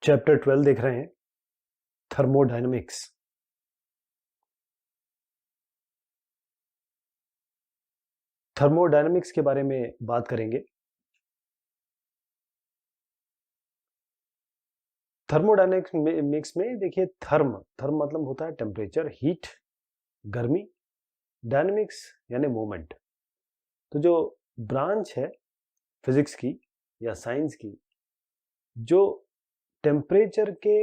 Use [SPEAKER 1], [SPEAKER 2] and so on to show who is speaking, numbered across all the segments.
[SPEAKER 1] Chapter 12 देख रहे हैं, थर्मोडायनेमिक्स। थर्मोडायनेमिक्स के बारे में बात करेंगे। थर्मोडायनेमिक्स में देखिए, थर्म मतलब होता है टेम्परेचर, हीट, गर्मी, डायनेमिक्स यानी मूवमेंट। तो जो ब्रांच है फिजिक्स की या साइंस की, जो टेम्परेचर के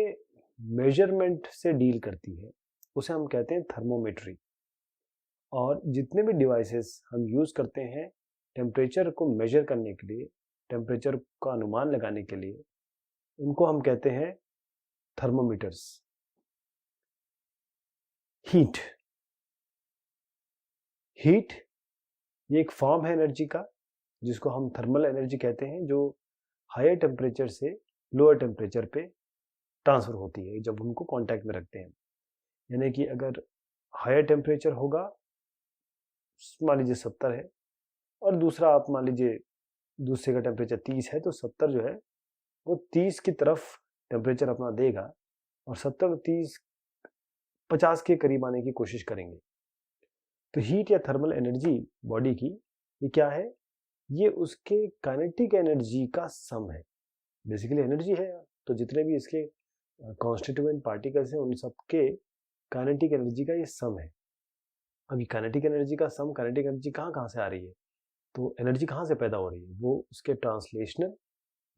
[SPEAKER 1] मेजरमेंट से डील करती है, उसे हम कहते हैं थर्मोमेट्री। और जितने भी डिवाइसेस हम यूज करते हैं टेम्परेचर को मेजर करने के लिए, टेम्परेचर का अनुमान लगाने के लिए, उनको हम कहते हैं थर्मोमीटर्स। हीट हीट ये एक फॉर्म है एनर्जी का, जिसको हम थर्मल एनर्जी कहते हैं, जो हायर टेम्परेचर से लोअर टेम्परेचर पे ट्रांसफर होती है जब उनको कांटेक्ट में रखते हैं। यानी कि अगर हायर टेम्परेचर होगा, मान लीजिए 70 है, और दूसरा आप मान लीजिए दूसरे का टेम्परेचर 30 है, तो 70 जो है वो 30 की तरफ टेम्परेचर अपना देगा, और 70 30 50 के करीब आने की कोशिश करेंगे। तो हीट या थर्मल एनर्जी बॉडी की, ये क्या है? ये उसके काइनेटिक एनर्जी का सम है। बेसिकली एनर्जी है, तो जितने भी इसके कॉन्स्टिट्यूएंट पार्टिकल्स हैं उन सबके काइनेटिक एनर्जी का ये सम है। अभी काइनेटिक एनर्जी का सम, काइनेटिक एनर्जी कहाँ कहाँ से आ रही है? तो एनर्जी कहाँ से पैदा हो रही है? वो उसके ट्रांसलेशनल,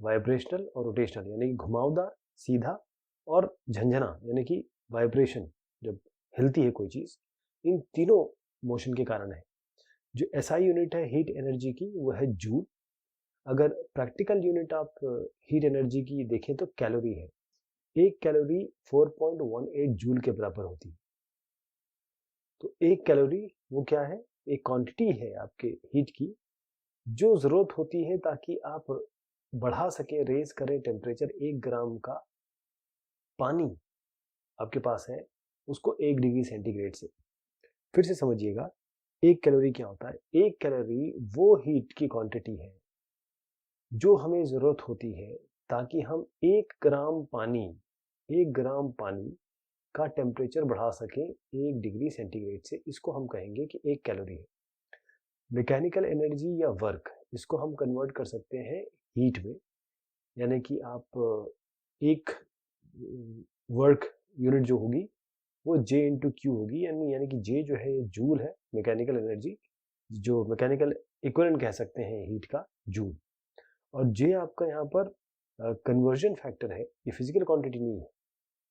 [SPEAKER 1] वाइब्रेशनल और रोटेशनल, यानी कि घुमावदार, सीधा और झंझना, यानी कि वाइब्रेशन, जब हिलती है कोई चीज, इन तीनों मोशन के कारण है। जो एसआई यूनिट है हीट एनर्जी की, वो है जूल। अगर प्रैक्टिकल यूनिट आप हीट एनर्जी की देखें तो कैलोरी है। एक कैलोरी 4.18 जूल के बराबर होती है। तो एक कैलोरी वो क्या है? एक क्वांटिटी है आपके हीट की, जो जरूरत होती है ताकि आप बढ़ा सके, रेज करें टेम्परेचर 1 ग्राम का पानी आपके पास है उसको 1 डिग्री सेंटीग्रेड से। फिर से समझिएगा, एक कैलोरी क्या होता है? एक कैलोरी वो हीट की क्वांटिटी है जो हमें जरूरत होती है ताकि हम 1 ग्राम पानी का टेम्परेचर बढ़ा सकें 1 डिग्री सेंटीग्रेड से। इसको हम कहेंगे कि 1 कैलोरी है। मैकेनिकल एनर्जी या वर्क, इसको हम कन्वर्ट कर सकते हैं हीट में। यानी कि आप एक वर्क यूनिट जो होगी वो J इंटू क्यू होगी, यानी कि J जो है ये जूल है, मैकेनिकल एनर्जी, जो मैकेनिकल इक्विवेलेंट कह सकते हैं हीट का, जूल। और J आपका यहाँ पर कन्वर्जन फैक्टर है, ये फिजिकल क्वांटिटी नहीं है,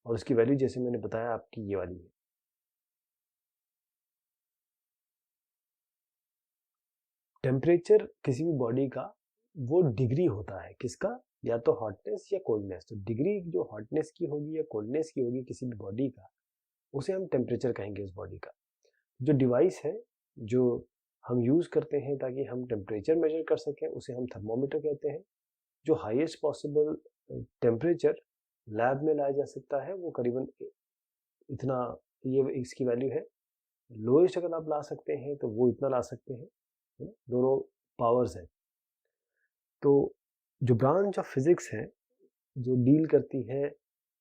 [SPEAKER 1] और उसकी वैल्यू जैसे मैंने बताया आपकी ये वाली है। टेम्परेचर किसी भी बॉडी का वो डिग्री होता है, किसका? या तो हॉटनेस या कोल्डनेस। तो डिग्री जो हॉटनेस की होगी या कोल्डनेस की होगी किसी भी बॉडी का, उसे हम टेम्परेचर कहेंगे उस बॉडी का। जो डिवाइस है जो हम यूज करते हैं ताकि हम टेम्परेचर मेजर कर सकें, उसे हम थर्मोमीटर कहते हैं। जो हाईएस्ट पॉसिबल टेम्परेचर लैब में लाया जा सकता है वो करीबन इतना, ये इसकी वैल्यू है। लोएस्ट अगर आप ला सकते हैं तो वो इतना ला सकते हैं, दोनों पावर्स है। तो जो ब्रांच ऑफ फिजिक्स है जो डील करती है,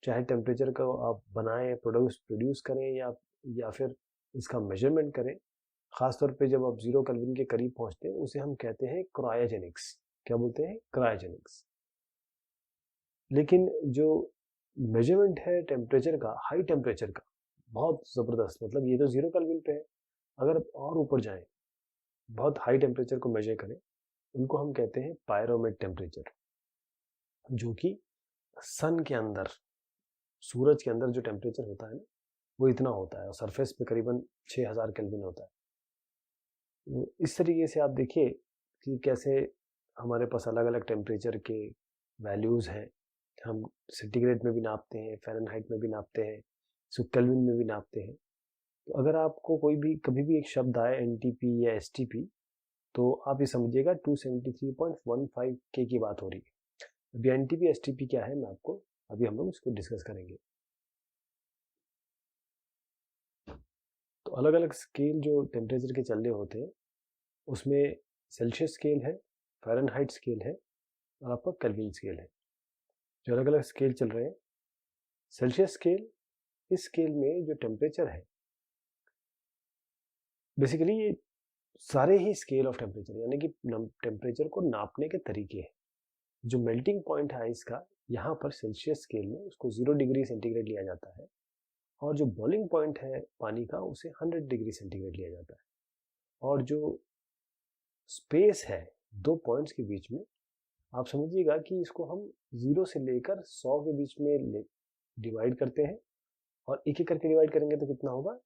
[SPEAKER 1] चाहे टेम्परेचर को आप बनाएं, प्रोड्यूस करें, या फिर इसका मेजरमेंट करें, खासतौर पे जब आप 0 केल्विन के करीब पहुंचते हैं, उसे हम कहते हैं क्रायोजेनिक्स। क्या बोलते हैं? क्रायोजेनिक्स। लेकिन जो मेजरमेंट है टेम्परेचर का, हाई टेम्परेचर का, बहुत जबरदस्त, मतलब ये तो 0 केल्विन पे है। अगर आप और ऊपर जाएं, बहुत हाई टेम्परेचर को मेजर करें, उनको हम कहते हैं पायरोमेट टेम्परेचर, जो कि सन के अंदर, सूरज के अंदर जो टेम्परेचर होता है ना, वो इतना होता है, और सरफेस पे करीबन 6000 केल्विन होता है। इस तरीके से आप देखिए कि कैसे हमारे पास अलग अलग टेम्परेचर के वैल्यूज हैं। हम सेंटीग्रेड में भी नापते हैं, फ़ारेनहाइट में भी नापते हैं, केल्विन में भी नापते हैं। तो अगर आपको कोई भी कभी भी एक शब्द आए एनटीपी या एसटीपी, तो आप ये समझिएगा 273.15 के की बात हो रही है। अभी एनटीपी एसटीपी क्या है, मैं आपको अभी हम लोग इसको डिस्कस करेंगे। तो अलग अलग स्केल जो टेम्परेचर के चल रहे होते हैं, उसमें सेल्सियस स्केल है, फ़ारेनहाइट स्केल है, और आपका केल्विन स्केल है। जो अलग अलग स्केल चल रहे हैं। सेल्सियस स्केल, इस स्केल में जो टेम्परेचर है, बेसिकली ये सारे ही स्केल ऑफ टेम्परेचर यानी कि टेम्परेचर को नापने के तरीके हैं। जो मेल्टिंग पॉइंट है इसका, यहाँ पर सेल्सियस स्केल में उसको 0 डिग्री सेंटीग्रेड लिया जाता है, और जो बॉइलिंग पॉइंट है पानी का उसे 100 डिग्री सेंटीग्रेड लिया जाता है। और जो स्पेस है दो पॉइंट्स के बीच में, आप समझिएगा कि इसको हम 0 से लेकर 100 के बीच में डिवाइड करते हैं, और एक एक करके डिवाइड करेंगे तो कितना होगा,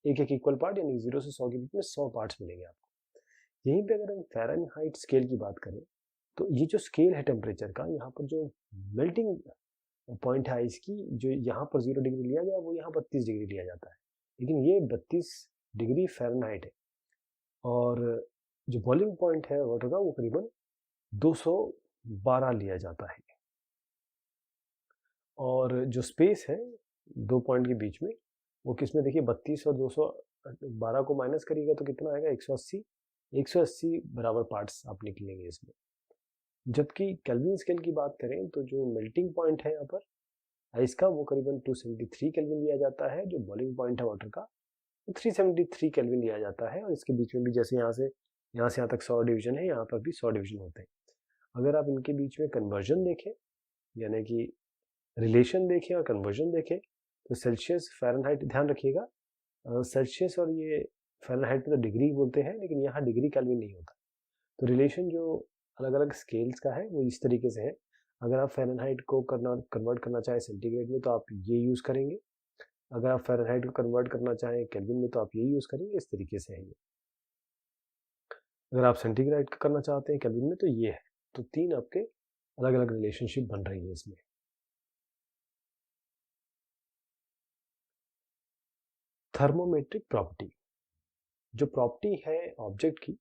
[SPEAKER 1] एक एक इक्वल पार्ट, यानी 0 से 100 के बीच में 100 पार्ट्स मिलेंगे आपको। यहीं पे अगर हम फ़ारेनहाइट स्केल की बात करें, तो ये जो स्केल है टेम्परेचर का, यहाँ पर जो मेल्टिंग पॉइंट है इसकी, जो यहाँ पर 0 डिग्री लिया गया वो यहाँ 32 डिग्री लिया जाता है, लेकिन ये 32 डिग्री फ़ारेनहाइट है। और जो बॉइलिंग पॉइंट है वाटर का वो करीबन 212 लिया जाता है। और जो स्पेस है दो पॉइंट के बीच में, वो किसमें देखिए 32 और 212 को माइनस करिएगा तो कितना आएगा, 180। 180 बराबर पार्ट्स आप निकलेंगे इसमें। जबकि केल्विन स्केल की बात करें तो जो मेल्टिंग पॉइंट है यहाँ पर इसका, वो करीबन 273 केल्विन लिया जाता है। जो बॉइलिंग पॉइंट है वाटर का, 373 केल्विन लिया जाता है। और इसके बीच में भी जैसे यहाँ से यहाँ तक 100 डिवीजन है, यहाँ पर भी 100 डिवीजन होते हैं। अगर आप इनके बीच में कन्वर्जन देखें, यानी कि रिलेशन देखें और कन्वर्जन देखें, तो सेल्सियस फ़ारेनहाइट, ध्यान रखिएगा सेल्सियस और ये फ़ारेनहाइट में तो डिग्री बोलते हैं, लेकिन यहाँ डिग्री केल्विन नहीं होता। तो रिलेशन जो अलग अलग स्केल्स का है वो इस तरीके से है। अगर आप फ़ारेनहाइट को कन्वर्ट करना चाहें सेंटीग्रेड में तो आप ये यूज़ करेंगे, अगर आप फ़ारेनहाइट को कन्वर्ट करना चाहें केल्विन में तो आप ये यूज़ करेंगे। इस तरीके से है ये। अगर आप सेंटीग्रेड का करना चाहते हैं केल्विन में तो ये है। तो तीन आपके अलग अलग रिलेशनशिप बन रही है इसमें। थर्मोमेट्रिक प्रॉपर्टी, जो प्रॉपर्टी है ऑब्जेक्ट की,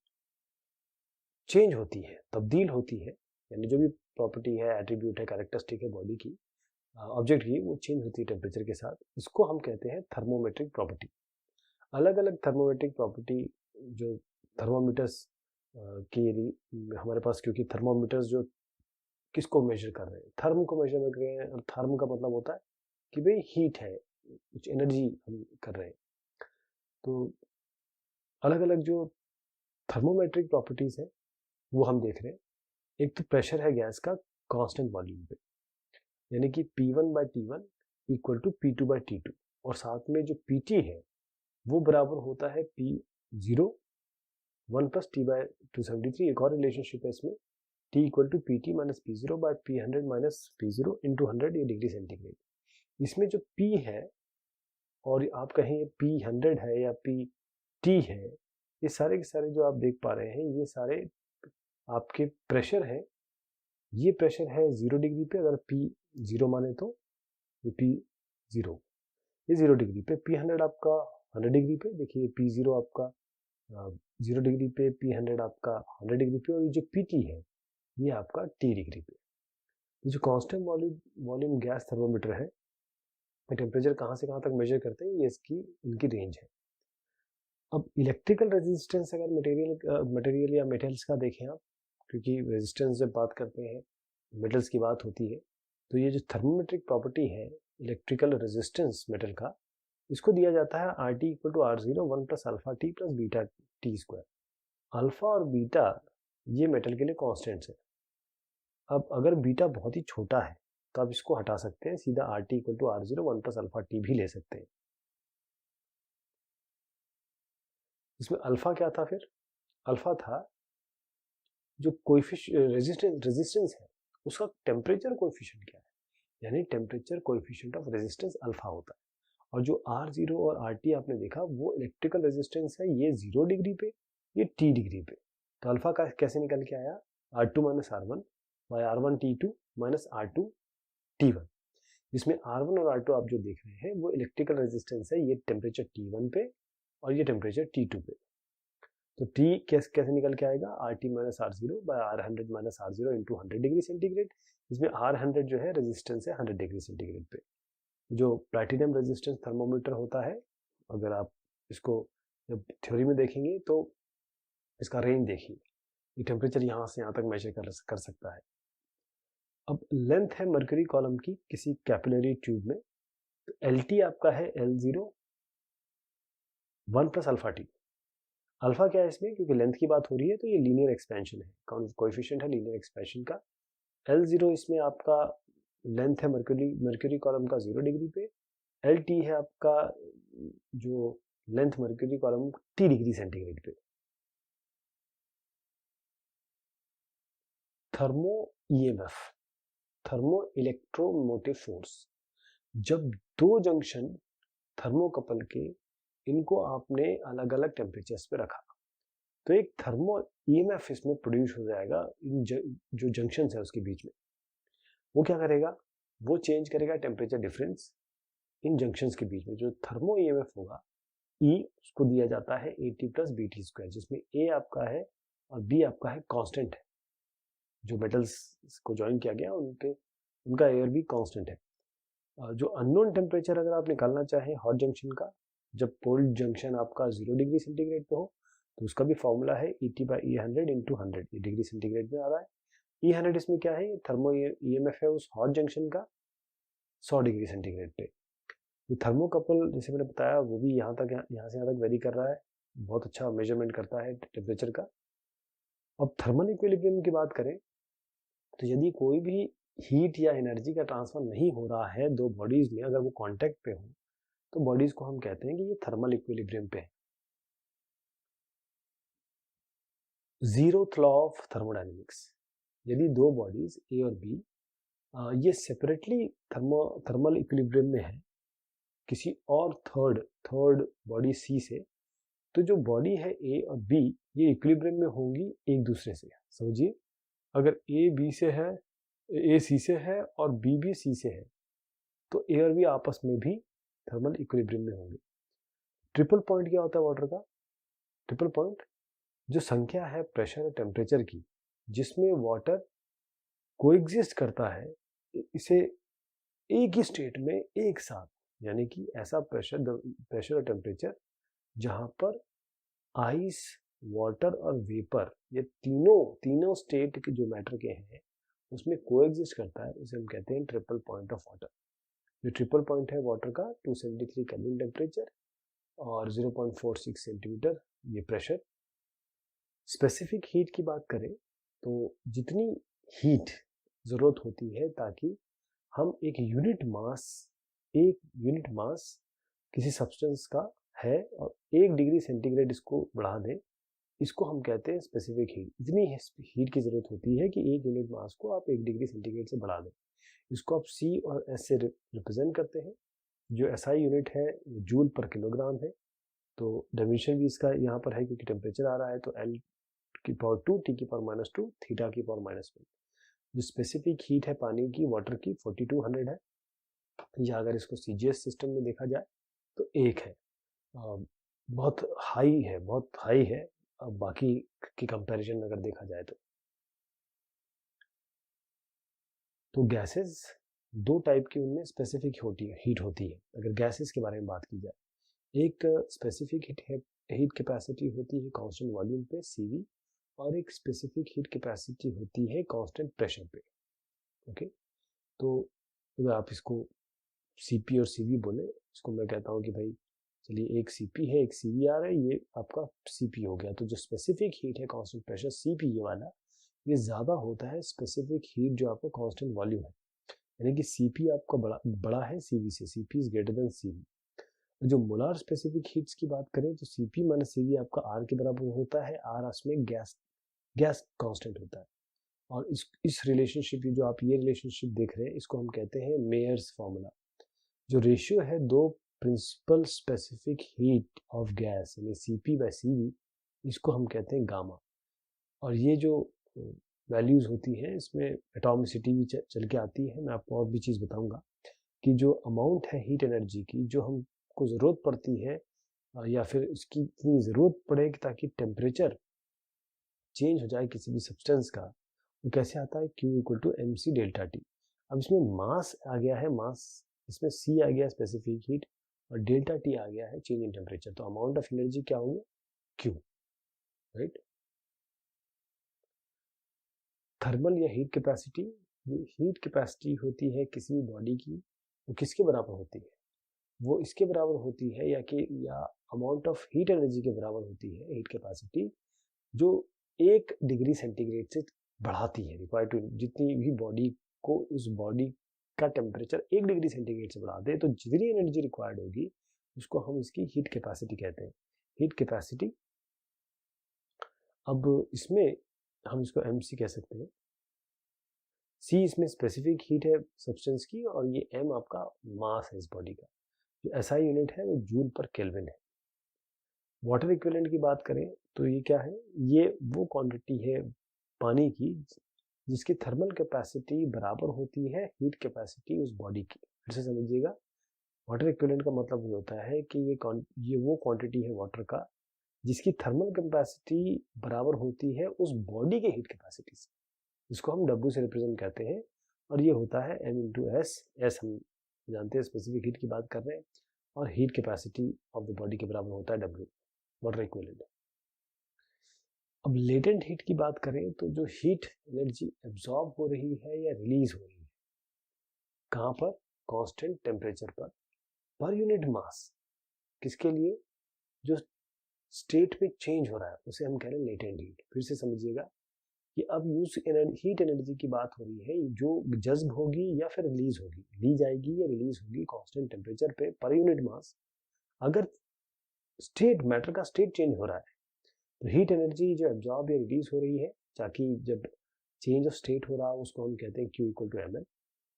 [SPEAKER 1] चेंज होती है, तब्दील होती है, यानी जो भी प्रॉपर्टी है, एट्रीब्यूट है, कैरेक्टरिस्टिक है बॉडी की, ऑब्जेक्ट की, वो चेंज होती है टेम्परेचर के साथ। इसको हम कहते हैं थर्मोमेट्रिक प्रॉपर्टी। अलग अलग थर्मोमेट्रिक प्रॉपर्टी, जो थर्मोमीटर्स के लिए हमारे पास, क्योंकि थर्मोमीटर्स जो किसको मेजर कर रहे हैं, थर्म को मेजर कर रहे हैं, और थर्म का मतलब होता है कि भाई हीट है, कुछ एनर्जी हम कर रहे हैं। तो अलग अलग जो थर्मोमेट्रिक प्रॉपर्टीज है वो हम देख रहे हैं। एक तो प्रेशर है गैस का कांस्टेंट वॉल्यूम पे, यानी कि P1/T1 इक्वल टू P2/T2, और साथ में जो PT है वो बराबर होता है P0 1 प्लस T/273। एक और रिलेशनशिप है इसमें, T equal to PT minus P0/P100 minus P0 into 100, ये डिग्री सेंटीग्रेड। इसमें जो P है, और आप कहें P100 है या PT है, ये सारे के सारे जो आप देख पा रहे हैं, ये सारे आपके प्रेशर है। ये प्रेशर है 0 डिग्री पे, अगर P0 माने तो ये P0, ये 0 डिग्री पे। P100 आपका 100 डिग्री पे, देखिए P0 आपका 0 डिग्री पे, P100 आपका 100 डिग्री पे, और ये जो PT है ये आपका T डिग्री पे। ये जो कांस्टेंट वॉल्यूम गैस थर्मोमीटर है, टेम्परेचर कहाँ से कहाँ तक मेजर करते हैं, ये इसकी इनकी रेंज है। अब इलेक्ट्रिकल रेजिस्टेंस, अगर मटेरियल या मेटल्स का देखें आप, क्योंकि रेजिस्टेंस जब बात करते हैं मेटल्स की बात होती है, तो ये जो थर्मोमेट्रिक प्रॉपर्टी है इलेक्ट्रिकल रेजिस्टेंस मेटल का, इसको दिया जाता है RT equal to R0 1 plus alpha T plus beta T square. Alpha और बीटा ये मेटल के लिए कॉन्स्टेंट्स है। अब अगर बीटा बहुत ही छोटा है तो आप इसको हटा सकते हैं, सीधा RT equal to R0 1 plus alpha T भी ले सकते हैं। इसमें अल्फा क्या था फिर, अल्फा था जो रेजिस्टेंस है उसका टेम्परेचर कोएफिशिएंट क्या है, यानी temperature coefficient of resistance alpha होता है। और जो R0 और RT आपने देखा वो इलेक्ट्रिकल रेजिस्टेंस है, ये 0 डिग्री पे, ये T डिग्री पे। तो अल्फा का कैसे निकल के आया, R2 minus R1 bye R1T2 minus R2T1, जिसमें R1 और R2 आप जो देख रहे हैं वो इलेक्ट्रिकल रेजिस्टेंस है, ये टेम्परेचर T1 पे और ये टेम्परेचर T2 पे। तो T कैसे निकल के आएगा, RT minus R0 by R100 minus R0 into 100 degree centigrade, इसमें R100 जो है रेजिस्टेंस है 100 डिग्री सेंटीग्रेड पे। जो प्लैटिनम रेजिस्टेंस थर्मोमीटर होता है, अगर आप इसको जब थ्योरी में देखेंगे तो इसका रेंज देखिए, ये टेम्परेचर यहाँ से यहाँ तक मेजर कर सकता है। अब लेंथ है मर्करी कॉलम की किसी कैपिलरी ट्यूब में, तो एल टी आपका है L0 1 plus alpha T. Alpha क्या है इसमें, क्योंकि लेंथ की बात हो रही है तो ये लीनियर एक्सपेंशन है, कोएफिशिएंट है लीनियर एक्सपेंशन का। L0 इसमें आपका लेंथ है मर्करी कॉलम का 0 डिग्री पे, एल टी है आपका जो length mercury column T degree centigrade पे। Thermo EMF, thermo electromotive force, जब दो जंक्शन थर्मोकपल के, इनको आपने अलग अलग टेम्परेचर्स पे रखा, तो एक थर्मो ईएमएफ इसमें प्रोड्यूस हो जाएगा इन जो जंक्शन है उसके बीच में। वो क्या करेगा, वो चेंज करेगा टेम्परेचर डिफरेंस इन जंक्शंस के बीच में। जो थर्मो ईएमएफ होगा E उसको दिया जाता है AT प्लस BT स्क्वायर, जिसमें A आपका है और B आपका है कांस्टेंट है। जो मेटल्स को ज्वाइन किया गया उनका एयर भी कांस्टेंट है। जो अननोन टेम्परेचर अगर आप निकालना चाहें हॉट जंक्शन का, जब कोल्ड जंक्शन आपका 0 डिग्री सेंटीग्रेड पे हो, तो उसका भी फॉर्मूला है ET/E100 इंटू 100, ये डिग्री सेंटीग्रेड में आ रहा है। E100 इसमें क्या है, थर्मो ईएमएफ है उस हॉट जंक्शन का 100 डिग्री सेंटीग्रेड पे। ये थर्मोकपल जैसे मैंने बताया वो भी यहाँ से यहाँ तक वेरी कर रहा है, बहुत अच्छा मेजरमेंट करता है टेम्परेचर का। अब थर्मल इक्विलिब्रियम की बात करें तो यदि कोई भी हीट या एनर्जी का ट्रांसफर नहीं हो रहा है दो बॉडीज में, अगर वो कांटेक्ट पे हो, तो बॉडीज को हम कहते हैं कि ये थर्मल इक्विलिब्रियम पे है। जीरोथ लॉ ऑफ थर्मोडायनेमिक्स, यदि दो बॉडीज ए और बी ये सेपरेटली थर्मल इक्विलिब्रियम में है किसी और थर्ड बॉडी सी से, तो जो बॉडी है ए और बी ये इक्विलिब्रियम में होंगी एक दूसरे से। समझिए, अगर ए बी से है, ए सी से है और बी भी सी से है, तो ए और बी आपस में भी थर्मल इक्विलिब्रियम में होंगे। ट्रिपल पॉइंट क्या होता है वाटर का, ट्रिपल पॉइंट जो संख्या है प्रेशर और टेम्परेचर की जिसमें वाटर कोएग्जिस्ट करता है, इसे एक ही स्टेट में एक साथ, यानी कि ऐसा प्रेशर और टेम्परेचर जहां पर आइस, वाटर और वेपर ये तीनों स्टेट के जो मैटर के हैं उसमें कोएग्जिस्ट करता है, उसे हम कहते हैं ट्रिपल पॉइंट ऑफ वाटर। जो ट्रिपल पॉइंट है वाटर का 273 केल्विन टेम्परेचर और 0.46 सेंटीमीटर ये प्रेशर। स्पेसिफिक हीट की बात करें तो जितनी हीट जरूरत होती है ताकि हम एक यूनिट मास किसी सब्सटेंस का है और 1 डिग्री सेंटीग्रेड इसको बढ़ा दें, इसको हम कहते हैं स्पेसिफिक हीट। इतनी हीट की जरूरत होती है कि 1 यूनिट मास को आप 1 डिग्री सेंटीग्रेड से बढ़ा दें। इसको आप C और S से रिप्रेजेंट करते हैं। जो SI यूनिट है वो जूल पर किलोग्राम है, तो डेफिनेशन भी इसका यहाँ पर है क्योंकि टेम्परेचर आ रहा है, तो L की पावर 2 T की पावर -2 थीटा की पावर -1। जो स्पेसिफिक हीट है पानी की, वाटर की 4200 है, या अगर इसको CGS सिस्टम में देखा जाए तो 1 है। बहुत हाई है बाकी की कंपैरिजन में अगर देखा जाए तो गैसेस दो टाइप की उनमें स्पेसिफिक हीट होती है। अगर गैसेस के बारे में बात की जाए, एक स्पेसिफिक हीट कैपेसिटी होती है कांस्टेंट वॉल्यूम पे CV, और एक स्पेसिफिक हीट कैपेसिटी होती है कांस्टेंट प्रेशर पे। ओके, तो अगर आप इसको CP और CV बोले, इसको मैं कहता हूँ कि भाई चलिए एक CP है एक CV आ रहा है, ये आपका CP हो गया। तो जो स्पेसिफिक हीट है कांस्टेंट प्रेशर CP ये वाला, ये ज़्यादा होता है स्पेसिफिक हीट जो आपका कांस्टेंट वॉल्यूम है, यानी कि CP आपका बड़ा है CV से, CP is greater than CV। जो मोलार स्पेसिफिक हीट्स की बात करें तो CP माइनस CV आपका R के बराबर होता है। R उसमें गैस कांस्टेंट होता है। और इस रिलेशनशिप, जो आप ये रिलेशनशिप देख रहे हैं, इसको हम कहते हैं मेयर्स फॉर्मूला। जो रेशियो है दो principal specific heat of gas यानी CP/CV, इसको हम कहते हैं गामा। और ये जो वैल्यूज होती हैं इसमें एटॉमिसिटी भी चल के आती है। मैं आपको और भी चीज़ बताऊंगा कि जो अमाउंट है हीट एनर्जी की जो हमको ज़रूरत पड़ती है या फिर उसकी इतनी ज़रूरत पड़े ताकि टेम्परेचर चेंज हो जाए किसी भी सब्सटेंस का, वो कैसे आता है, Q = mc डेल्टा टी। अब इसमें मास आ गया है, इसमें C आ गया स्पेसिफिक हीट और डेल्टा टी आ गया है चेंज इन टेम्परेचर। तो अमाउंट ऑफ एनर्जी क्या होंगे, Q, राइट। थर्मल या हीट कैपेसिटी जो हीट कैपेसिटी होती है किसी भी बॉडी की, वो किसके बराबर होती है? वो इसके बराबर होती है या अमाउंट ऑफ हीट एनर्जी के बराबर होती है, हीट कैपेसिटी, जो 1 डिग्री सेंटीग्रेड से बढ़ाती है। रिक्वायर्ड टू, जितनी भी बॉडी को उस बॉडी का टेम्परेचर 1 डिग्री सेंटीग्रेड से बढ़ा दे तो जितनी एनर्जी रिक्वायर्ड होगी उसको हम इसकी हीट कैपेसिटी कहते हैं, हीट कैपेसिटी। अब इसमें हम इसको MC कह सकते हैं। C इसमें स्पेसिफिक हीट है सब्सटेंस की, और ये M आपका मास है इस बॉडी का। जो SI यूनिट है वो जूल पर केल्विन है। वाटर इक्विवेलेंट की बात करें तो ये क्या है? ये वो क्वांटिटी है पानी की जिसकी थर्मल कैपेसिटी बराबर होती है हीट कैपेसिटी उस बॉडी की। फिर से समझिएगा, वाटर इक्विवेलेंट का मतलब ये होता है कि ये वो क्वांटिटी है वाटर का जिसकी थर्मल कैपेसिटी बराबर होती है उस बॉडी के हीट कैपेसिटी से, जिसको हम W से रिप्रेजेंट करते हैं, और ये होता है M इंटू S। S हम जानते हैं स्पेसिफिक हीट की बात कर रहे हैं, और heat capacity of the body के बराबर होता है W, वाटर इक्विवेलेंट। अब लेटेंट हीट की बात करें तो जो हीट एनर्जी एब्जॉर्ब हो रही है या रिलीज हो रही है, कहाँ पर? Constant temperature per unit mass. किसके लिए? जो स्टेट में चेंज हो रहा है उसे हम कह रहे हैं लेटेंट हीट। फिर से समझिएगा कि अब यूज हीट एनर्जी की बात हो रही है जो जज्ब होगी या फिर रिलीज होगी, ली जाएगी या रिलीज होगी कांस्टेंट टेम्परेचर पे पर यूनिट मास। अगर स्टेट, मैटर का स्टेट चेंज हो रहा है तो हीट एनर्जी जो एब्जॉर्ब या रिलीज हो रही है, ताकि जब चेंज ऑफ स्टेट हो रहा है उसको हम कहते हैं Q equal to ml।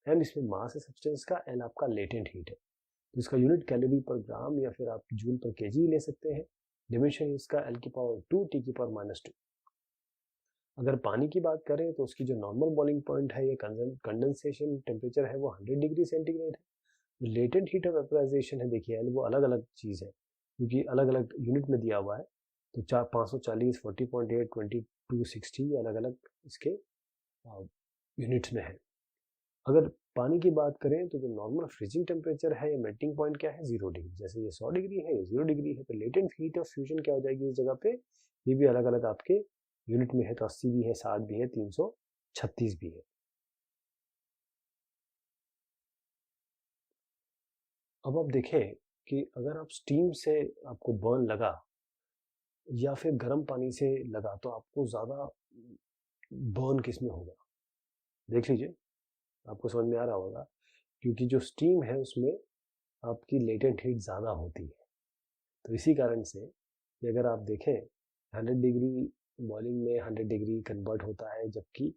[SPEAKER 1] m इसमें मास है सब्सटेंस का, n आपका लेटेंट हीट है, तो इसका यूनिट कैलोरी पर ग्राम या फिर आप जूल पर केजी ले सकते हैं। डिमेंशन इसका L की पावर 2 T की पावर -2। अगर पानी की बात करें तो उसकी जो नॉर्मल बॉइलिंग पॉइंट है या कंडेंसेशन टेम्परेचर है वो 100 डिग्री सेंटीग्रेड है। लेटेंट हीट ऑफ वेपराइजेशन है, देखिए वो अलग अलग चीज़ है क्योंकि अलग अलग यूनिट में दिया हुआ है, तो 540, 40.8, 2260 अलग अलग इसके यूनिट्स में है। अगर पानी की बात करें तो जो नॉर्मल फ्रीजिंग टेम्परेचर है या मेल्टिंग पॉइंट क्या है? 0 डिग्री। जैसे ये 100 डिग्री है, ये 0 डिग्री है, तो लेटेंट हीट ऑफ फ्यूजन क्या हो जाएगी इस जगह पे? ये भी अलग अलग आपके यूनिट में है, तो 80 भी है, 60 भी है, 336 भी है। अब आप देखें कि अगर आप स्टीम से आपको बर्न लगा या फिर गर्म पानी से लगा तो आपको ज़्यादा बर्न किस में होगा? देख लीजिए, आपको समझ में आ रहा होगा, क्योंकि जो स्टीम है उसमें आपकी लेटेंट हीट ज़्यादा होती है। तो इसी कारण से कि अगर आप देखें 100 डिग्री बॉइलिंग में 100 डिग्री कन्वर्ट होता है, जबकि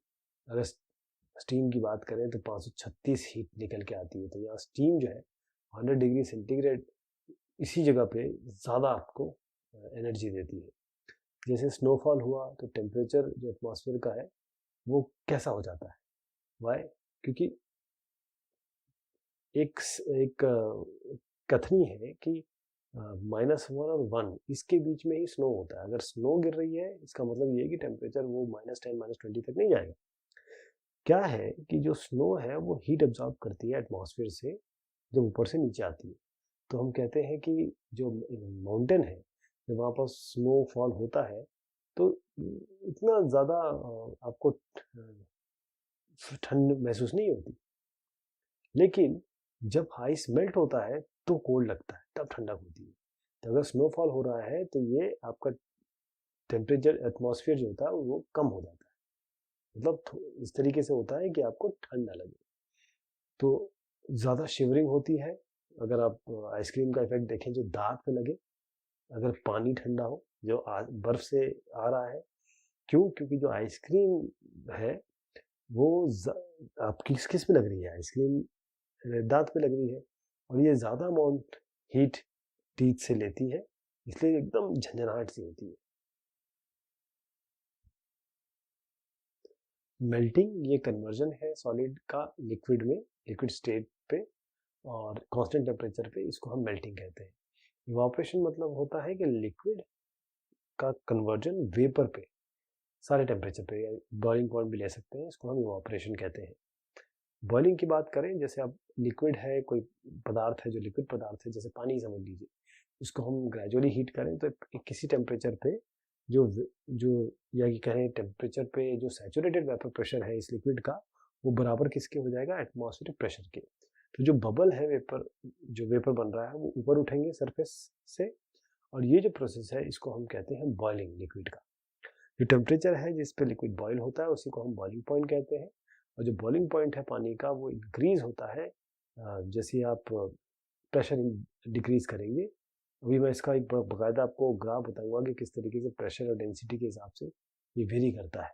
[SPEAKER 1] अगर स्टीम की बात करें तो 536 हीट निकल के आती है। तो यहाँ स्टीम जो है 100 डिग्री सेंटीग्रेड इसी जगह पे ज़्यादा आपको एनर्जी देती है। जैसे स्नोफॉल हुआ तो टेम्परेचर जो एटमॉस्फेयर का है वो कैसा हो जाता है? वाई? क्योंकि एक कथनी है कि -1 और 1 इसके बीच में ही स्नो होता है। अगर स्नो गिर रही है इसका मतलब ये है कि टेम्परेचर वो -10, -20 तक नहीं जाएगा। क्या है कि जो स्नो है वो हीट एब्जॉर्ब करती है एटमॉस्फेयर से जब ऊपर से नीचे आती है। तो हम कहते हैं कि जो माउंटेन है, जब वहाँ पर स्नोफॉल होता है तो इतना ज़्यादा आपको ठंड महसूस नहीं होती, लेकिन जब आइस मेल्ट होता है तो कोल्ड लगता है, तब ठंडक होती है। तो अगर स्नोफॉल हो रहा है तो ये आपका टेम्परेचर एटमॉस्फेयर जो होता है वो कम हो जाता है, मतलब इस तरीके से होता है कि आपको ठंड ना लगे। तो ज़्यादा शिवरिंग होती है। अगर आप आइसक्रीम का इफेक्ट देखें जो दांत पे लगे, अगर पानी ठंडा हो जो बर्फ से आ रहा है, क्यों? क्योंकि जो आइसक्रीम है वो आपकी किस में लग रही है? आइसक्रीम दांत पे लग रही है, और ये ज़्यादा अमाउंट हीट टीथ से लेती है, इसलिए एकदम झंझनाहट सी होती है। मेल्टिंग ये कन्वर्जन है सॉलिड का लिक्विड में, लिक्विड स्टेट पे और कांस्टेंट टेम्परेचर पे, इसको हम मेल्टिंग कहते हैं। इवापोरेशन मतलब होता है कि लिक्विड का कन्वर्जन वेपर पे, सारे टेम्परेचर पे, बॉइलिंग पॉइंट भी ले सकते हैं, इसको हम इवापोरेशन कहते हैं। बॉइलिंग की बात करें, जैसे अब लिक्विड है, कोई पदार्थ है जो लिक्विड पदार्थ है, जैसे पानी समझ लीजिए, इसको हम ग्रेजुअली हीट करें तो किसी टेम्परेचर पे जो जो या कि कहें टेम्परेचर पे जो सैचुरेटेड वेपर प्रेशर है इस लिक्विड का वो बराबर किसके हो जाएगा, एटमॉस्फेरिक प्रेशर के। तो जो बबल है वेपर, जो वेपर बन रहा है वो ऊपर उठेंगे सरफेस से, और ये जो प्रोसेस है इसको हम कहते हैं बॉइलिंग लिक्विड का। जो टेम्परेचर है जिस पे लिक्विड बॉयल होता है उसी को हम बॉइलिंग पॉइंट कहते हैं। और जो बॉइलिंग पॉइंट है पानी का वो इंक्रीज होता है जैसे आप प्रेशर डिक्रीज करेंगे। अभी मैं इसका एक बाकायदा आपको ग्राफ बताऊंगा कि किस तरीके से प्रेशर और डेंसिटी के हिसाब से ये वेरी करता है।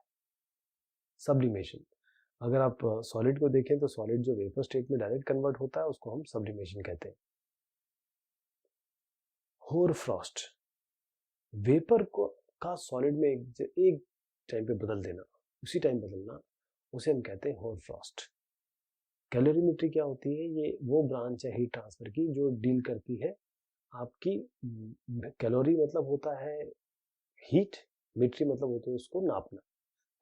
[SPEAKER 1] सब्लिमेशन, अगर आप सॉलिड को देखें तो सॉलिड जो वेपर स्टेट में डायरेक्ट कन्वर्ट होता है उसको हम सब्लिमेशन कहते हैं। होर फ्रॉस्ट, वेपर को का सॉलिड में एक टाइम पे बदल देना, उसी टाइम बदलना, उसे हम कहते हैं होर फ्रॉस्ट। कैलोरीमेट्री क्या होती है, ये वो ब्रांच है हीट ट्रांसफर की जो डील करती है आपकी, कैलोरी मतलब होता है हीट, मेट्री मतलब होता है उसको नापना।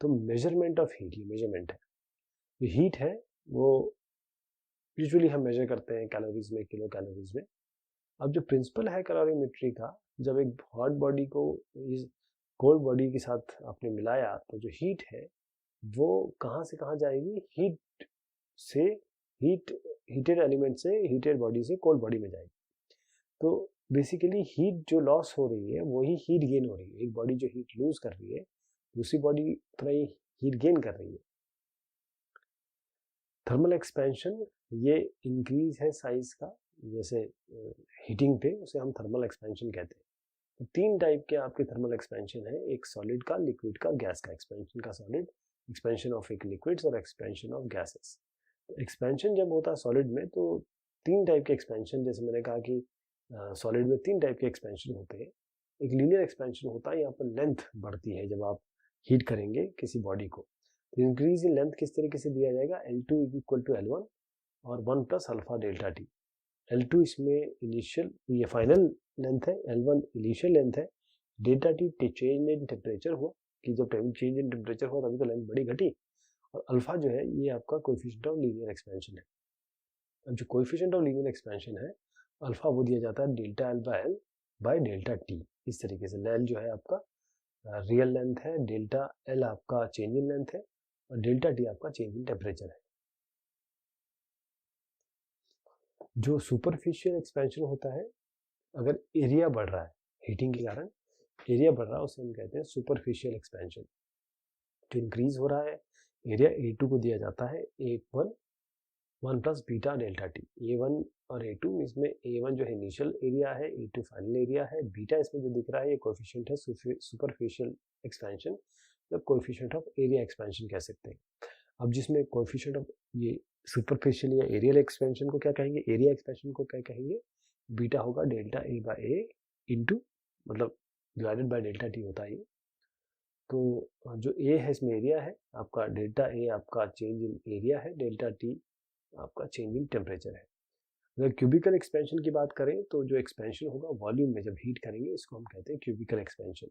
[SPEAKER 1] तो मेजरमेंट ऑफ हीट, ये मेजरमेंट है, ये हीट है वो यूजुअली हम मेजर करते हैं कैलोरीज में, किलो कैलोरीज में। अब जो प्रिंसिपल है कैलोरीमेट्री का, जब एक हॉट बॉडी को इस कोल्ड बॉडी के साथ आपने मिलाया तो जो हीट है वो कहाँ से कहाँ जाएगी, हीट से, हीटेड एलिमेंट से, हीटेड बॉडी से कोल्ड बॉडी में जाएगी। तो बेसिकली हीट जो लॉस हो रही है वही हीट गेन हो रही है। एक बॉडी जो हीट लूज कर रही है दूसरी बॉडी उतना ही हीट गेन कर रही है। थर्मल एक्सपेंशन, ये इंक्रीज है साइज का, जैसे हीटिंग पे, उसे हम थर्मल एक्सपेंशन कहते हैं। तो तीन टाइप के आपके थर्मल एक्सपेंशन है, एक सॉलिड का, लिक्विड का, गैस का। एक्सपेंशन का सॉलिड, एक्सपेंशन ऑफ एक लिक्विड्स और एक्सपेंशन ऑफ गैसेस। एक्सपेंशन जब होता है सॉलिड में तो तीन टाइप के एक्सपेंशन, जैसे मैंने कहा कि सॉलिड में तीन टाइप के एक्सपेंशन होते हैं। एक लीनियर एक्सपेंशन होता है, यहाँ पर लेंथ बढ़ती है जब आप हीट करेंगे किसी बॉडी को। तो इंक्रीज इन लेंथ किस तरीके से दिया जाएगा, L2 इक्वल टू L1 और 1 plus alpha delta T. L2 इसमें इनिशियल, ये फाइनल लेंथ है, L1 इनिशियल लेंथ है, delta T change in temperature हुआ कि जब चेंज इन टेम्परेचर हुआ तभी तो लेंथ बड़ी घटी, और अल्फा जो है ये आपका कोएफिशिएंट ऑफ लीनियर एक्सपेंशन है। अब जो कोएफिशिएंट ऑफ लीनियर एक्सपेंशन है अल्फा वो दिया जाता है delta L by L by delta T. इस तरीके से एल जो है आपका रियल लेंथ है, डेल्टा एल आपका चेंज इन लेंथ है, और डेल्टा टी आपका चेंज इन टेम्परेचर है। जो सुपरफिशियल एक्सपेंशन होता है, अगर एरिया बढ़ रहा है हीटिंग के कारण, एरिया बढ़ रहा है उसे हम कहते हैं सुपरफिशियल एक्सपेंशन। जो इंक्रीज हो रहा है एरिया, A2 को दिया जाता है A1 1 plus beta delta T. A1 और A2, इसमें A1 जो है इनिशियल एरिया है, A2 फाइनल एरिया है, बीटा इसमें जो दिख रहा है ये कोएफिशिएंट है सुपरफिशियल एक्सपेंशन, या कोएफिशिएंट ऑफ एरिया एक्सपेंशन कह सकते हैं। अब जिसमें कोएफिशिएंट ऑफ ये सुपरफिशियल या एरियल एक्सपेंशन को क्या कहेंगे, एरिया एक्सपेंशन को क्या कहेंगे, बीटा होगा delta A bye A into, मतलब डिवाइडेड बाय डेल्टा टी होता है ये। तो जो ए है इसमें एरिया है आपका, डेल्टा ए आपका चेंज इन एरिया है, डेल्टा टी आपका चेंज इन टेम्परेचर है। अगर क्यूबिकल एक्सपेंशन की बात करें तो जो एक्सपेंशन होगा वॉल्यूम में जब हीट करेंगे इसको हम कहते हैं क्यूबिकल एक्सपेंशन।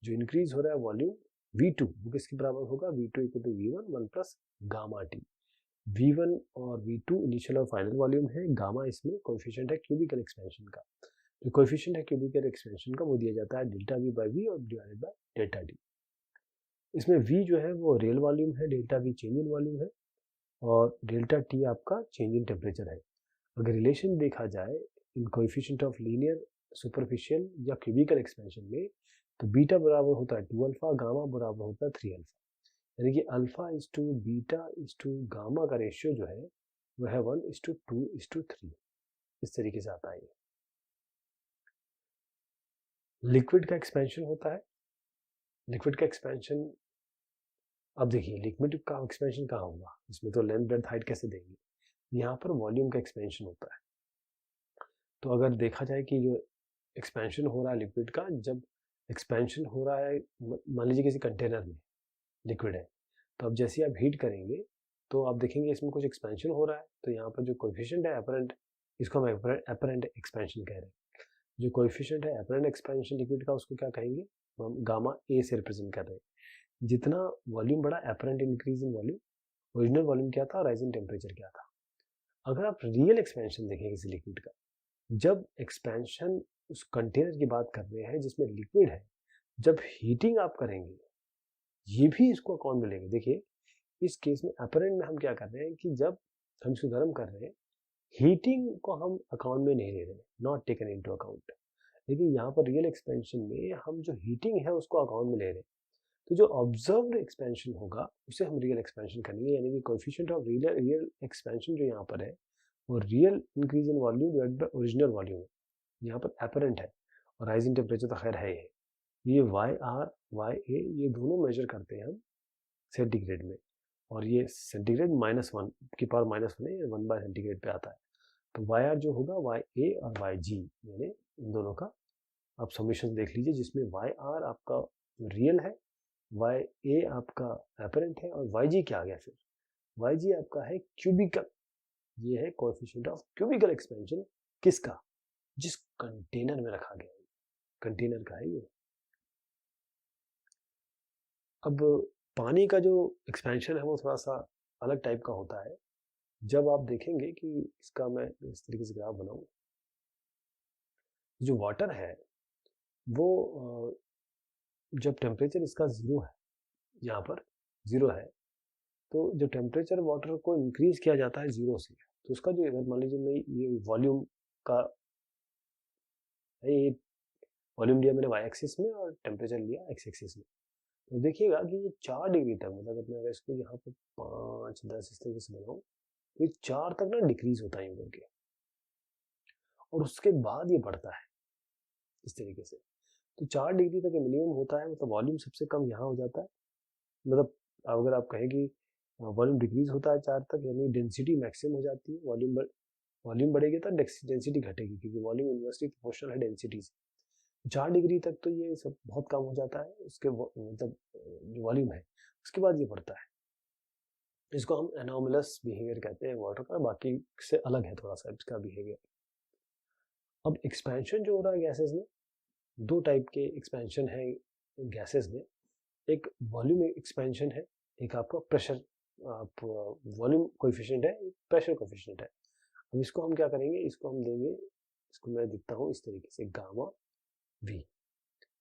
[SPEAKER 1] जो इंक्रीज हो रहा है वॉल्यूम V2 वो किसके बराबर होगा, V2 equal to V1 1 plus gamma T. V1 और V2 इनिशियल और फाइनल वॉल्यूम है, गामा इसमें कोएफिशिएंट है क्यूबिकल एक्सपेंशन का। जो कोएफिशिएंट है क्यूबिकल एक्सपेंशन का वो दिया जाता है डेल्टा V बाय V और डिवाइडेड बाय डेल्टा टी। इसमें V जो है वो रियल वॉल्यूम है, delta V change in volume है, और डेल्टा T आपका चेंज इन टेम्परेचर है। अगर रिलेशन देखा जाए इन कोएफिशिएंट ऑफ लीनियर, सुपरफिशियल या क्यूबिकल एक्सपेंशन में, तो बीटा बराबर होता है 2 अल्फा, गामा बराबर होता है 3 अल्फा। यानी कि alpha is to beta is to gamma का रेशियो जो है वो है 1:2:3। इस तरीके से आता है ये। लिक्विड का एक्सपेंशन होता है, लिक्विड का एक्सपेंशन, अब देखिए लिक्विड का एक्सपेंशन कहाँ होगा, इसमें तो लेंथ ब्रेड्थ हाइट कैसे देंगे, यहाँ पर वॉल्यूम का एक्सपेंशन होता है। तो अगर देखा जाए कि जो एक्सपेंशन हो रहा है लिक्विड का, जब एक्सपेंशन हो रहा है मान लीजिए किसी कंटेनर में लिक्विड है, तो अब जैसे आप हीट करेंगे तो आप देखेंगे इसमें कुछ एक्सपेंशन हो रहा है, तो यहाँ पर जो कोएफिशिएंट है अपरेंट, इसको हम अपरेंट एक्सपेंशन कह रहे हैं। जो कोएफिशिएंट है अपरेंट एक्सपेंशन लिक्विड का उसको क्या कहेंगे, हम गामा ए से रिप्रेजेंट कर रहे हैं। जितना वॉल्यूम बढ़ा, apparent increase in volume, original volume क्या था, राइज इन टेम्परेचर क्या था। अगर आप रियल एक्सपेंशन देखें किसी लिक्विड का, जब एक्सपेंशन उस कंटेनर की बात कर रहे हैं जिसमें लिक्विड है, जब हीटिंग आप करेंगे ये भी इसको अकाउंट में लेंगे। देखिए इस केस में अपरेंट में हम क्या कर रहे हैं कि जब हम इसको गर्म कर रहे हैं, हीटिंग को हम अकाउंट में नहीं ले रहे, नॉट टेकन इनटू अकाउंट। लेकिन यहाँ पर रियल एक्सपेंशन में हम जो हीटिंग है उसको अकाउंट में ले रहे हैं। तो जो ऑब्जर्व्ड एक्सपेंशन होगा उसे हम रियल एक्सपेंशन करेंगे, यानी कि कोएफिशिएंट ऑफ रियल एक्सपेंशन जो यहाँ पर है वो real increase in volume divided by original volume है, यहाँ पर अपरेंट है। और राइजिंग टेम्परेचर तो खैर है ये वाई आर वाई ए ये दोनों मेजर करते हैं हम सेंटीग्रेड में, और ये सेंटीग्रेड -1 की पावर -1 है, 1 सेंटीग्रेड पे आता है। तो वाई आर जो होगा वाई ए और वाई जी, यानी इन दोनों का आप समीशन देख लीजिए, जिसमें वाई आर आपका रियल है, वाई ए आपका अपरेंट है, और वाई जी क्या आ गया फिर, वाई जी आपका है क्यूबिकल। ये है कोएफिशिएंट ऑफ क्यूबिकल एक्सपेंशन, किसका, जिस कंटेनर में रखा गया है, कंटेनर का है ये। अब पानी का जो एक्सपेंशन है वो थोड़ा सा अलग टाइप का होता है। जब आप देखेंगे कि इसका मैं इस तरीके से ग्राफ बनाऊं, जो वाटर है वो जब टेम्परेचर इसका ज़ीरो है, यहाँ पर ज़ीरो है, तो जो टेम्परेचर वाटर को इंक्रीज किया जाता है ज़ीरो से, तो उसका जो अगर मान लीजिए मैं ये वॉल्यूम का ये वॉल्यूम लिया मैंने वाई एक्सिस में और टेम्परेचर लिया एक्स एक्सिस में, तो देखिएगा कि ये 4 डिग्री तक, मतलब अगर इसको यहाँ पर 5 10 इस तरीके से बनाऊँ, तो ये 4 तक ना डिक्रीज होता है करके, और उसके बाद ये बढ़ता है इस तरीके से। तो 4 डिग्री तक मिनिमम होता है, मतलब वॉल्यूम सबसे कम यहाँ हो जाता है। मतलब अगर आप कहें कि वॉल्यूम डिक्रीज होता है 4 तक, यानी डेंसिटी मैक्सिमम हो जाती है, वॉल्यूम बढ़ेगी तो डेंसिटी घटेगी, क्योंकि वॉल्यूम इन्वर्सली प्रोपोर्शनल है डेंसिटी से। 4 डिग्री तक तो ये सब बहुत कम हो जाता है, उसके मतलब जो वॉल्यूम है उसके बाद ये बढ़ता है। इसको हम एनोमलस बिहेवियर कहते हैं वाटर का, बाकी से अलग है थोड़ा सा इसका बिहेवियर। अब एक्सपेंशन जो हो रहा है गैसेस में, दो टाइप के एक्सपेंशन है गैसेस में, एक वॉल्यूम एक्सपेंशन है, एक आपका प्रेशर वॉल्यूम कोएफिशिएंट है, एक प्रेशर कोएफिशिएंट है। अब इसको हम क्या करेंगे, इसको हम देंगे, इसको मैं दिखता हूँ इस तरीके से, गामा वी,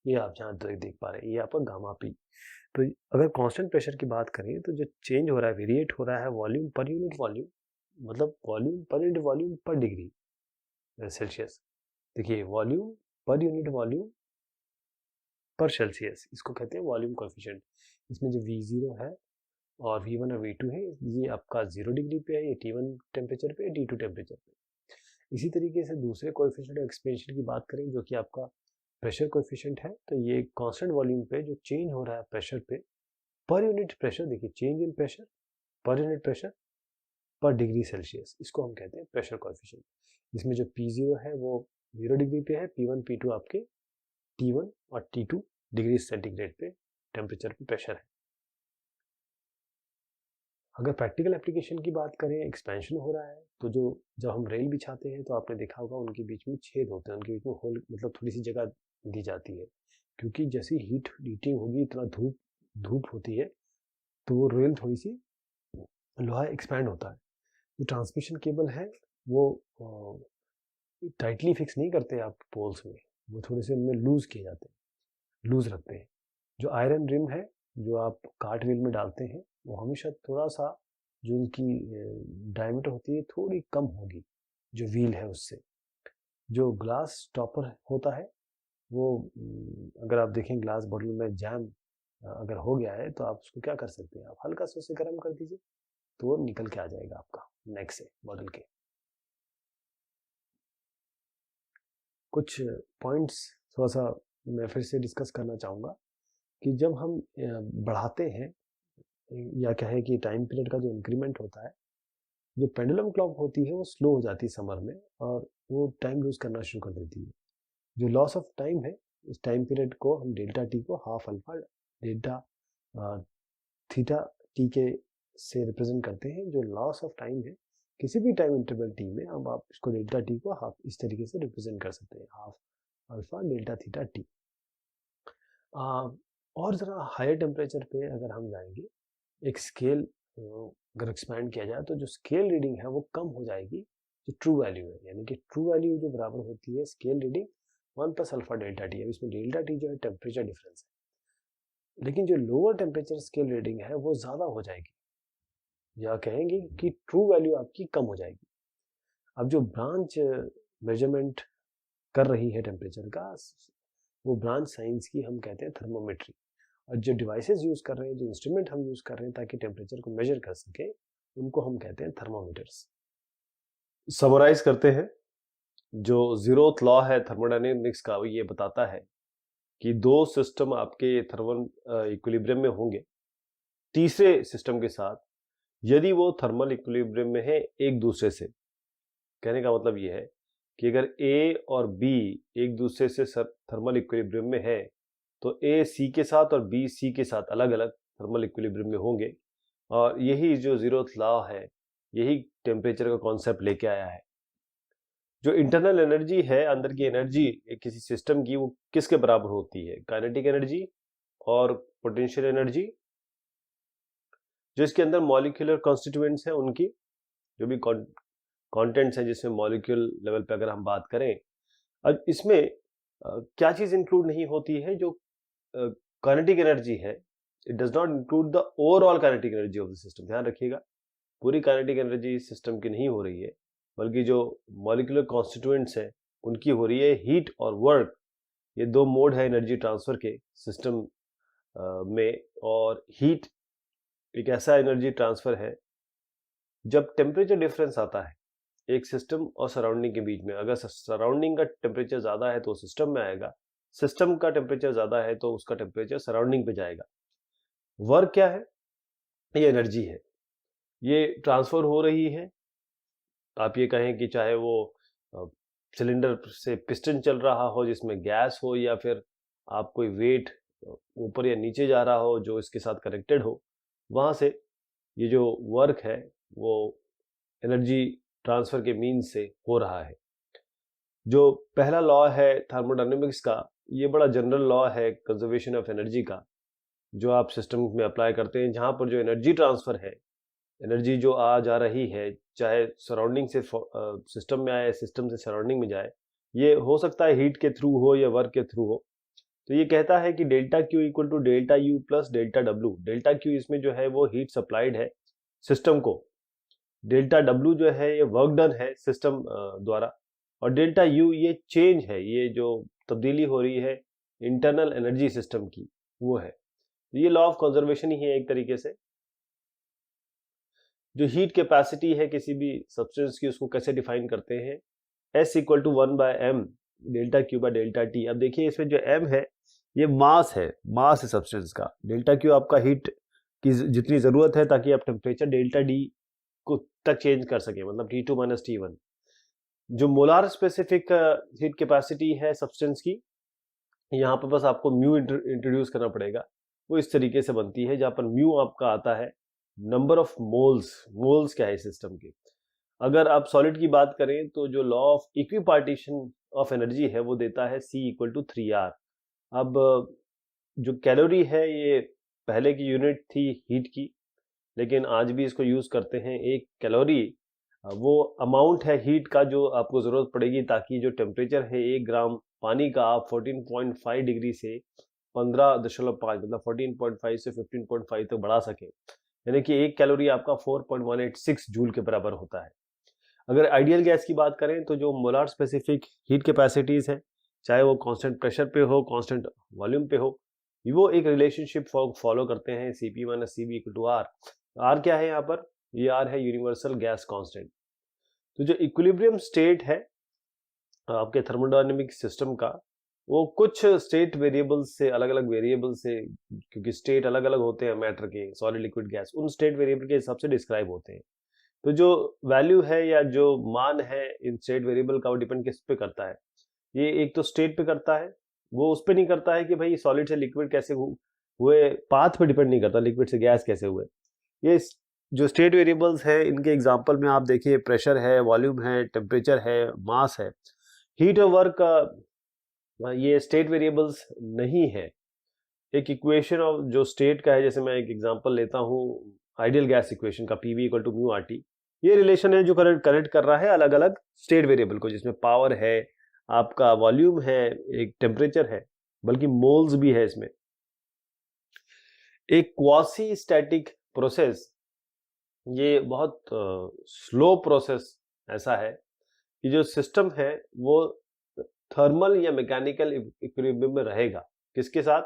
[SPEAKER 1] ये आप जहाँ देख पा रहे हैं ये आपका गामा पी। तो अगर कांस्टेंट प्रेशर की बात करें तो जो चेंज हो रहा है, वेरिएट हो रहा है वॉल्यूम पर यूनिट वॉल्यूम, मतलब वॉल्यूम पर यूनिट वॉल्यूम पर डिग्री सेल्सियस। देखिए वॉल्यूम पर यूनिट वॉल्यूम पर सेल्सियस, इसको कहते हैं वॉल्यूम कोएफिशिएंट। इसमें जो V0 है और V1 और V2 है, ये आपका 0 डिग्री पे है, ये T1 टेम्परेचर पे, T2 टेम्परेचर पे। इसी तरीके से दूसरे कोएफिशिएंट ऑफ एक्सपेंशन की बात करें जो कि आपका प्रेशर कोएफिशिएंट है, तो ये कांस्टेंट वॉल्यूम पे जो चेंज हो रहा है प्रेशर पे पर यूनिट प्रेशर, देखिए change in pressure per unit pressure पर डिग्री सेल्सियस, इसको हम कहते हैं प्रेशर कोएफिशिएंट। इसमें जो P0 है वो 0 डिग्री पे है, P1 P2 आपके T1 और T2 डिग्री सेंटीग्रेड पे टेम्परेचर पे प्रेशर है। अगर प्रैक्टिकल एप्लीकेशन की बात करें, एक्सपेंशन हो रहा है, तो जो जब हम रेल बिछाते हैं तो आपने देखा होगा उनके बीच में छेद होते हैं, उनके बीच में होल, मतलब थोड़ी सी जगह दी जाती है, क्योंकि जैसे हीटिंग होगी, इतना धूप होती है, तो वो रेल थोड़ी सी लोहा एक्सपैंड होता है। जो ट्रांसमिशन केबल है वो टाइटली फिक्स नहीं करते आप पोल्स में, वो थोड़े से उनमें लूज किए जाते हैं, लूज रखते हैं। जो आयरन रिम है जो आप कार्ट व्हील में डालते हैं, वो हमेशा थोड़ा सा जो उनकी डायमीटर होती है थोड़ी कम होगी जो व्हील है उससे। जो ग्लास टॉपर होता है वो अगर आप देखें ग्लास बॉटल में जैम अगर हो गया है तो आप उसको क्या कर सकते हैं, आप हल्का सा उसे गर्म कर दीजिए तो वो निकल के आ जाएगा आपका नेक से बॉटल के। कुछ पॉइंट्स थोड़ा सा मैं फिर से डिस्कस करना चाहूँगा कि जब हम बढ़ाते हैं या कहें कि टाइम पीरियड का जो इंक्रीमेंट होता है, जो पेंडुलम क्लॉक होती है वो स्लो हो जाती है समर में और वो टाइम लूज करना शुरू कर देती है। जो लॉस ऑफ टाइम है, इस टाइम पीरियड को हम डेल्टा टी को half alpha delta theta T के से रिप्रेजेंट करते हैं। जो लॉस ऑफ टाइम है किसी भी टाइम इंटरवल टी में, अब आप इसको डेल्टा टी को हाफ इस तरीके से रिप्रेजेंट कर सकते हैं, half alpha delta theta T. और ज़रा हायर टेम्परेचर पे अगर हम जाएंगे, एक स्केल अगर एक्सपैंड किया जाए तो जो स्केल रीडिंग है वो कम हो जाएगी जो ट्रू वैल्यू है, यानी कि ट्रू वैल्यू जो बराबर होती है scale reading 1 plus alpha delta T. अब इसमें डेल्टा टी जो है टेम्परेचर डिफरेंस है, लेकिन जो लोअर टेम्परेचर स्केल रीडिंग है वो ज़्यादा हो जाएगी, या कहेंगे कि ट्रू वैल्यू आपकी कम हो जाएगी। अब जो ब्रांच मेजरमेंट कर रही है टेम्परेचर का, वो ब्रांच साइंस की हम कहते हैं थर्मोमेट्री। और जो डिवाइसेस यूज कर रहे हैं, जो इंस्ट्रूमेंट हम यूज कर रहे हैं ताकि टेम्परेचर को मेजर कर सके, उनको हम कहते हैं थर्मोमीटर्स। समराइज करते हैं, जो जीरोथ लॉ है थर्मोडायनेमिक्स का, वो ये बताता है कि दो सिस्टम आपके थर्मल इक्विलिब्रियम में होंगे तीसरे सिस्टम के साथ यदि वो थर्मल इक्विलिब्रियम में है एक दूसरे से। कहने का मतलब ये है कि अगर ए और बी एक दूसरे से थर्मल इक्विलिब्रियम में है तो ए सी के साथ और बी सी के साथ अलग अलग थर्मल इक्विलिब्रियम में होंगे। और यही जो जीरोथ लॉ है, यही टेम्परेचर का कॉन्सेप्ट लेके आया है। जो इंटरनल एनर्जी है, अंदर की एनर्जी किसी सिस्टम की, वो किसके बराबर होती है? काइनेटिक एनर्जी और पोटेंशियल एनर्जी। जो इसके अंदर मॉलिक्यूलर कॉन्स्टिट्यूएंट्स हैं, उनकी जो भी कंटेंट्स हैं, जिसमें मॉलिक्यूल लेवल पे अगर हम बात करें, अब इसमें क्या चीज इंक्लूड नहीं होती है? जो काइनेटिक एनर्जी है, it does not include the overall kinetic energy of the system. ध्यान रखिएगा, पूरी काइनेटिक एनर्जी सिस्टम की नहीं हो रही है, बल्कि जो मॉलिक्यूलर कॉन्स्टिट्यूएंट्स हैं उनकी हो रही है। हीट और वर्क, ये दो मोड है एनर्जी ट्रांसफर के सिस्टम में। और हीट एक ऐसा एनर्जी ट्रांसफर है, जब टेम्परेचर डिफरेंस आता है एक सिस्टम और सराउंडिंग के बीच में, अगर सराउंडिंग का टेम्परेचर ज्यादा है तो सिस्टम में आएगा, सिस्टम का टेम्परेचर ज्यादा है तो उसका टेम्परेचर सराउंडिंग पे जाएगा। वर्क क्या है? ये एनर्जी है, ये ट्रांसफर हो रही है। आप ये कहें कि चाहे वो सिलेंडर से पिस्टन चल रहा हो जिसमें गैस हो, या फिर आप कोई वेट ऊपर या नीचे जा रहा हो जो इसके साथ कनेक्टेड हो, वहां से ये जो वर्क है वो एनर्जी ट्रांसफर के मीन्स से हो रहा है। जो पहला लॉ है थर्मोडायनेमिक्स का, ये बड़ा जनरल लॉ है कंजर्वेशन ऑफ एनर्जी का, जो आप सिस्टम में अप्लाई करते हैं, जहां पर जो एनर्जी ट्रांसफर है, एनर्जी जो आ जा रही है, चाहे सराउंडिंग से सिस्टम में आए, सिस्टम से सराउंडिंग में जाए, ये हो सकता है हीट के थ्रू हो या वर्क के थ्रू हो। तो ये कहता है कि delta Q equal to delta U plus delta W. Delta Q इसमें जो है वो हीट सप्लाइड है सिस्टम को, डेल्टा डब्ल्यू जो है ये वर्क डन है सिस्टम द्वारा, और डेल्टा यू ये चेंज है, ये जो तब्दीली हो रही है इंटरनल एनर्जी सिस्टम की, वो है। ये लॉ ऑफ कंजर्वेशन ही है एक तरीके से। जो हीट कैपेसिटी है किसी भी सब्सटेंस की, उसको कैसे डिफाइन करते हैं? S equal to 1/m delta Q by delta T. अब देखिए इसमें जो m है ये मास है, मास है सब्सटेंस का। डेल्टा क्यू आपका हीट की जितनी जरूरत है ताकि आप टेम्परेचर डेल्टा डी को तक चेंज कर सके, मतलब T2 माइनस T1। जो मोलार स्पेसिफिक हीट कैपेसिटी है सब्सटेंस की, यहाँ पर बस आपको म्यू इंट्रोड्यूस करना पड़ेगा। वो इस तरीके से बनती है, जहां पर म्यू आपका आता है नंबर ऑफ मोल्स। मोल्स क्या है सिस्टम के? अगर आप सॉलिड की बात करें तो जो law of equipartition of energy है वो देता है C इक्वल टू 3R। अब जो कैलोरी है ये पहले की यूनिट थी हीट की, लेकिन आज भी इसको यूज करते हैं। एक कैलोरी वो अमाउंट है हीट का जो आपको जरूरत पड़ेगी ताकि जो टेम्परेचर है 1 ग्राम पानी का आप 14.5 डिग्री से 15.5 मतलब 14.5 से 15.5 तक बढ़ा सके, यानी कि एक कैलोरी आपका 4.186 जूल के बराबर होता है। अगर आइडियल गैस की बात करें तो जो मोलार स्पेसिफिक हीट कैपेसिटीज है, चाहे वो कांस्टेंट प्रेशर पे हो, कांस्टेंट वॉल्यूम पे हो, वो एक रिलेशनशिप फॉलो करते हैं Cp minus Cv equal to R। R क्या है यहाँ पर? ये R है यूनिवर्सल गैस कांस्टेंट। तो जो इक्विलिब्रियम स्टेट है आपके थर्मोडायनेमिक सिस्टम का, वो कुछ स्टेट वेरिएबल्स से, अलग अलग वेरिएबल से, क्योंकि स्टेट अलग अलग होते हैं मैटर के, सॉलिड लिक्विड गैस, उन स्टेट वेरिएबल के हिसाब से डिस्क्राइब होते हैं। तो जो वैल्यू है या जो मान है इन स्टेट वेरिएबल का, वो डिपेंड किस पे करता है? ये एक तो स्टेट पे करता है, वो उस पे नहीं करता है कि भाई सॉलिड से लिक्विड कैसे हुए, पाथ पे डिपेंड नहीं करता लिक्विड से गैस कैसे हुए। ये जो स्टेट वेरिएबल्स है इनके एग्जांपल में आप देखिए, प्रेशर है, वॉल्यूम है, टेम्परेचर है, मास है। हीट और वर्क का ये स्टेट वेरिएबल्स नहीं है। एक इक्वेशन ऑफ जो स्टेट का है, जैसे मैं एक एग्जांपल लेता हूँ आइडियल गैस इक्वेशन का, PV equal to mu RT। ये रिलेशन है जो कनेक्ट कर रहा है अलग अलग स्टेट वेरिएबल को, जिसमें पावर है, आपका वॉल्यूम है, एक टेम्परेचर है, बल्कि मोल्स भी है इसमें। एक क्वासी स्टैटिक प्रोसेस
[SPEAKER 2] ये बहुत स्लो प्रोसेस ऐसा है कि जो सिस्टम है वो थर्मल या मैकेनिकल इक्विलिब्रियम में रहेगा। किसके साथ?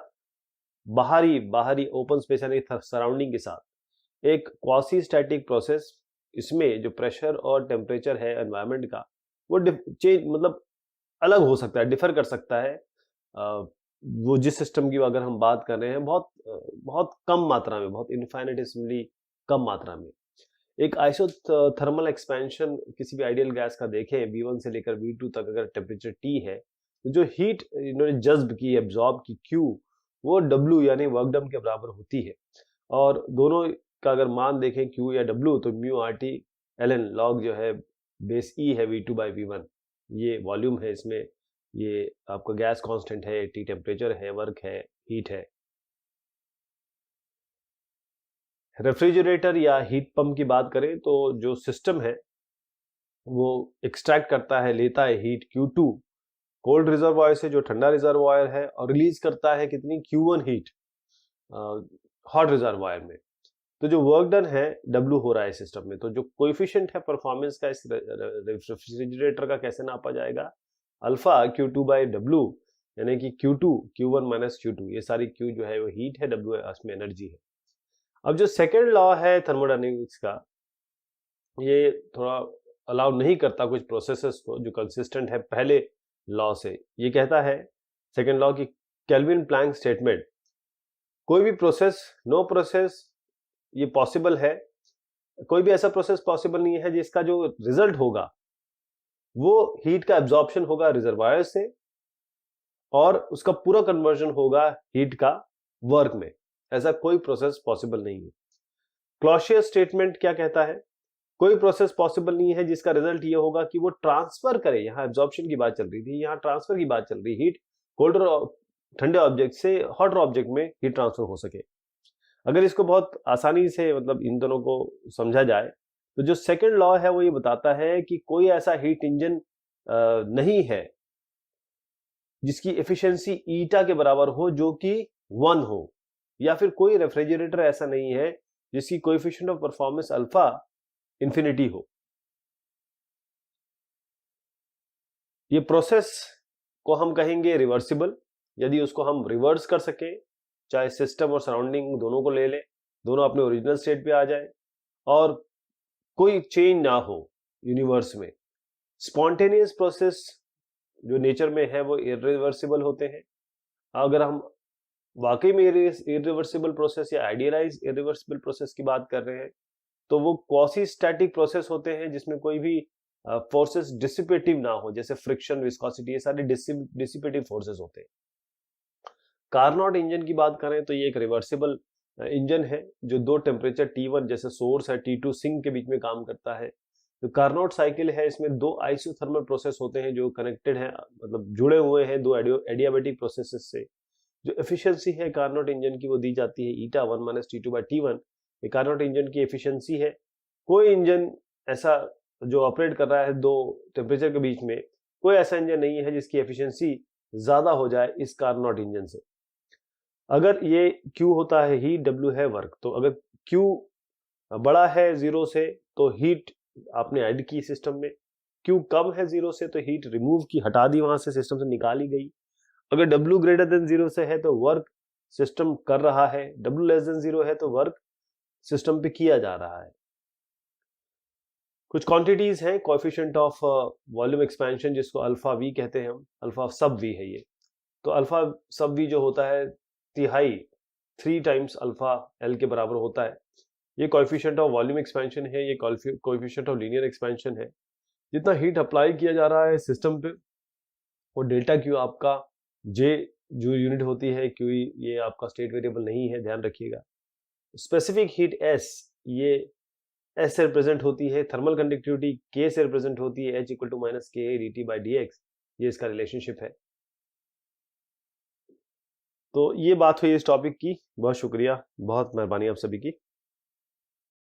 [SPEAKER 2] बाहरी ओपन स्पेस यानी सराउंडिंग के साथ। एक क्वासी स्टैटिक प्रोसेस, इसमें जो प्रेशर और टेम्परेचर है एनवायरनमेंट का वो चेंज मतलब अलग हो सकता है, डिफर कर सकता है। वो जिस सिस्टम की अगर हम बात कर रहे हैं बहुत कम मात्रा में, बहुत इनफाइनिटेसिमली कम मात्रा में। एक आइसोथर्मल एक्सपेंशन किसी भी आइडियल गैस का देखें, V1 से लेकर V2 तक अगर टेम्परेचर T है, तो जो हीट इन्होंने जज्ब की, एब्जॉर्ब की Q, वो W यानी वर्क डन के बराबर होती है। और दोनों का अगर मान देखें Q या W, तो म्यू RT ln log जो है बेस E है V2 बाई V1। ये वॉल्यूम है, इसमें ये आपका गैस कांस्टेंट है, T टेम्परेचर है, वर्क है, हीट है। रेफ्रिजरेटर या हीट पंप की बात करें तो जो सिस्टम है वो एक्सट्रैक्ट करता है, लेता है हीट Q2 कोल्ड रिजर्वायर से, जो ठंडा रिजर्वायर है, और रिलीज करता है कितनी? Q1 हीट हॉट रिजर्वायर में। तो जो वर्क डन है W हो रहा है सिस्टम में। तो जो कोएफिशिएंट है परफॉर्मेंस का इस रेफ्रिजरेटर का कैसे नापा जाएगा? अल्फा Q2 बाई W, यानी कि Q2 Q1 माइनस Q2। ये सारी Q जो है वो हीट है, W उसमें एनर्जी है। अब जो सेकेंड लॉ है थर्मोडायनेमिक्स का, ये थोड़ा अलाउ नहीं करता कुछ प्रोसेसेस को जो कंसिस्टेंट है पहले लॉ से। ये कहता है सेकेंड लॉ की केल्विन प्लैंक स्टेटमेंट, कोई भी प्रोसेस, नो प्रोसेस ये पॉसिबल है, कोई भी ऐसा प्रोसेस पॉसिबल नहीं है जिसका जो रिजल्ट होगा वो हीट का एब्जॉर्प्शन होगा रिजर्वायर से और उसका पूरा कन्वर्जन होगा हीट का वर्क में। ऐसा कोई प्रोसेस पॉसिबल नहीं है। क्लॉशियस स्टेटमेंट क्या कहता है? कोई प्रोसेस पॉसिबल नहीं है जिसका रिजल्ट ये होगा कि वो ट्रांसफर करे, यहां एब्जॉर्प्शन की बात चल रही थी, यहां ट्रांसफर की बात चल रही, हीट कोल्डर ठंडे ऑब्जेक्ट से हॉटर ऑब्जेक्ट में हीट ट्रांसफर हो सके। अगर इसको बहुत आसानी से मतलब इन दोनों को समझा जाए तो जो सेकंड लॉ है वो ये बताता है कि कोई ऐसा हीट इंजन नहीं है जिसकी एफिशिएंसी ईटा के बराबर हो जो कि 1 हो, या फिर कोई रेफ्रिजरेटर ऐसा नहीं है जिसकी coefficient of performance alpha infinity हो। ये प्रोसेस को हम कहेंगे रिवर्सिबल, यदि उसको हम रिवर्स कर सकें, चाहे सिस्टम और सराउंडिंग दोनों को ले लें, दोनों अपने ओरिजिनल स्टेट पे आ जाए और कोई चेंज ना हो यूनिवर्स में। स्पॉन्टेनियस प्रोसेस जो नेचर में है वो इरिवर्सिबल होते हैं। अगर हम वाकई में इरिवर्सिबल प्रोसेस या आइडियलाइज इरिवर्सिबल प्रोसेस की बात कर रहे हैं तो वो क्वासी स्टैटिक प्रोसेस होते हैं जिसमें कोई भी फोर्सेस डिसिपेटिव ना हो, जैसे फ्रिक्शन, विस्कोसिटी, ये सारे डिसिपेटिव फोर्सेस होते हैं। कार्नोट इंजन की बात करें तो ये एक रिवर्सिबल इंजन है जो दो टेम्परेचर T1 जैसे सोर्स है, T2 सिंक के बीच में काम करता है। तो कार्नोट साइकिल है, इसमें दो आइसोथर्मल प्रोसेस होते हैं जो कनेक्टेड हैं, मतलब जुड़े हुए हैं दो एडियाबेटिक प्रोसेसेस से। जो एफिशिएंसी है कार्नोट इंजन की वो दी जाती है ईटा 1 माइनस T2 बाई T1। ये कार्नोट इंजन की एफिशिएंसी है। कोई इंजन ऐसा जो ऑपरेट कर रहा है दो टेम्परेचर के बीच में, कोई ऐसा इंजन नहीं है जिसकी एफिशिएंसी ज्यादा हो जाए इस कार्नोट इंजन से। अगर ये Q होता है हीट, W है वर्क, तो अगर Q बड़ा है 0 से तो हीट आपने ऐड की सिस्टम में, Q कम है 0 से तो हीट रिमूव की, हटा दी वहां से, सिस्टम से निकाली गई। अगर W ग्रेटर देन 0 से है तो वर्क सिस्टम कर रहा है, W लेस देन 0 है तो वर्क सिस्टम पे किया जा रहा है। कुछ क्वांटिटीज हैं, कोएफिशिएंट ऑफ वॉल्यूम एक्सपेंशन जिसको अल्फा V कहते हैं हम, अल्फा सब V है ये। तो अल्फा सब V जो होता है तिहाई 3 टाइम्स अल्फा L के बराबर होता है। ये कोएफिशिएंट ऑफ वॉल्यूम एक्सपेंशन है, ये कोएफिशिएंट ऑफ लीनियर एक्सपेंशन है। जितना हीट अप्लाई किया जा रहा है सिस्टम पे वो डेल्टा Q आपका J जो यूनिट होती है Q, ये आपका स्टेट वेरिएबल नहीं है, ध्यान रखिएगा। स्पेसिफिक हीट S, ये S से रिप्रेजेंट होती है, थर्मल कंडक्टिविटी K से रिप्रेजेंट होती है, H equal to minus K dt by dx, ये इसका रिलेशनशिप है। तो ये बात हुई इस टॉपिक की। बहुत शुक्रिया, बहुत मेहरबानी आप सभी की।